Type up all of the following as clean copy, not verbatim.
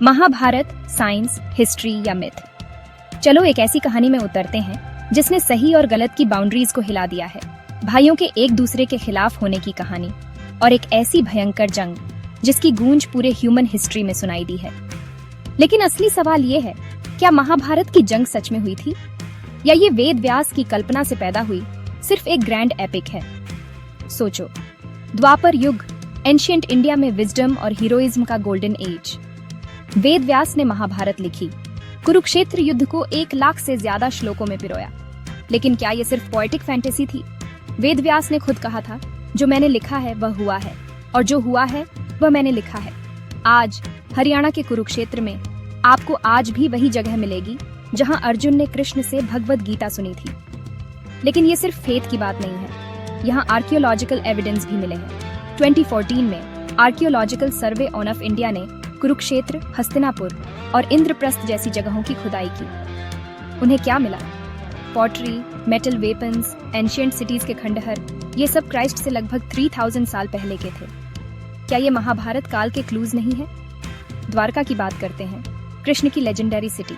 Mahabharat science, history या myth? चलो एक ऐसी कहानी में उतरते हैं जिसने सही और गलत की बाउंड्रीज को हिला दिया है। भाइयों के एक दूसरे के खिलाफ होने की कहानी और एक ऐसी भयंकर जंग जिसकी गूंज पूरे ह्यूमन हिस्ट्री में सुनाई दी है। लेकिन असली सवाल ये है, क्या महाभारत की जंग सच में हुई थी या ये वेद व्यास की कल्पना से पैदा हुई सिर्फ एक ग्रैंड एपिक है? सोचो, द्वापर युग, एंशिएंट इंडिया में विजडम और हीरोइज्म का गोल्डन एज। वेद व्यास ने महाभारत लिखी, कुरुक्षेत्र युद्ध को 1 लाख से ज्यादा श्लोकों में पिरोया। लेकिन क्या ये सिर्फ पोएटिक फैंटेसी थी? वेद व्यास ने खुद कहा था, जो मैंने लिखा है वह हुआ है और जो हुआ है वह मैंने लिखा है। आज हरियाणा के कुरुक्षेत्र में आपको आज भी वही जगह मिलेगी जहां अर्जुन ने कृष्ण से भगवद गीता सुनी थी। लेकिन ये सिर्फ फेथ की बात नहीं है, यहाँ आर्कियोलॉजिकल एविडेंस भी मिले हैं। 2014 में archaeological survey on off India ने कुरुक्षेत्र, हस्तिनापुर और इंद्रप्रस्थ जैसी जगहों की खुदाई की। उन्हें क्या मिला? Pottery, metal weapons, ancient cities के खंडहर, ये सब क्राइस्ट से लगभग 3000 साल पहले के थे। क्या ये महाभारत काल के क्लूज नहीं है? द्वारका की बात करते हैं, कृष्ण की लेजेंडरी सिटी।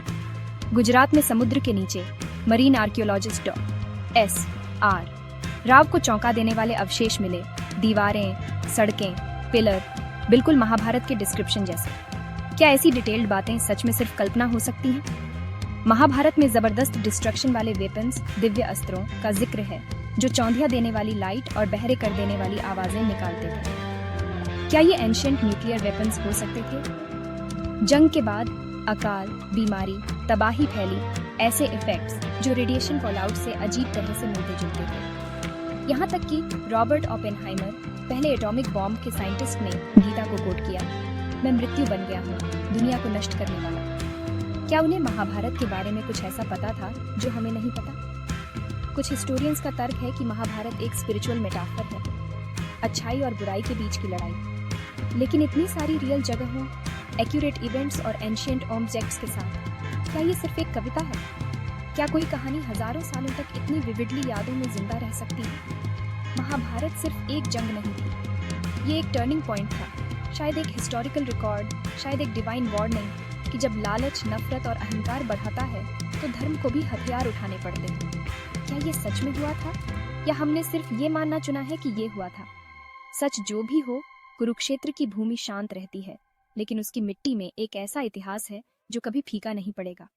गुजरात में समुद्र के नीचे मरीन आर्कियोलॉजिस्ट डॉ.एस.आर. राव को चौंका देने वाले अवशेष मिले। दीवारें, सड़कें, पिलर, बिल्कुल महाभारत के डिस्क्रिप्शन जैसे। क्या ऐसी डिटेल्ड बातें सच में सिर्फ कल्पना हो सकती हैं? महाभारत में जबरदस्त डिस्ट्रक्शन वाले वेपन्स, दिव्य अस्त्रों का जिक्र है जो चौंधिया देने वाली लाइट और बहरे कर देने वाली आवाजें निकालते थे। क्या ये एंशिएंट न्यूक्लियर वेपन्स हो सकते थे? जंग के बाद अकाल, बीमारी, तबाही फैली, ऐसे इफेक्ट्स जो रेडिएशन फॉलआउट से अजीब तरह से मिलते जुलते थे। यहाँ तक कि रॉबर्ट ओपेनहाइमर, पहले एटॉमिक बॉम्ब के साइंटिस्ट, ने गीता को कोट किया, मैं मृत्यु बन गया हूँ, दुनिया को नष्ट करने वाला। क्या उन्हें महाभारत के बारे में कुछ ऐसा पता था जो हमें नहीं पता? कुछ हिस्टोरियंस का तर्क है कि महाभारत एक स्पिरिचुअल मेटाफर है, अच्छाई और बुराई के बीच की लड़ाई। लेकिन इतनी सारी रियल जगहों, एक्यूरेट इवेंट्स और एंशिएंट ऑब्जेक्ट्स के साथ क्या ये सिर्फ एक कविता है? क्या कोई कहानी हजारों सालों तक इतनी विविडली यादों में जिंदा रह सकती है? महाभारत सिर्फ एक जंग नहीं थी, ये एक टर्निंग पॉइंट था, शायद एक हिस्टोरिकल रिकॉर्ड, शायद एक डिवाइन वार्निंग कि जब लालच, नफरत और अहंकार बढ़ाता है तो धर्म को भी हथियार उठाने पड़ते हैं। क्या ये सच में हुआ था या हमने सिर्फ ये मानना चुना है कि ये हुआ था? सच जो भी हो, कुरुक्षेत्र की भूमि शांत रहती है, लेकिन उसकी मिट्टी में एक ऐसा इतिहास है जो कभी फीका नहीं पड़ेगा।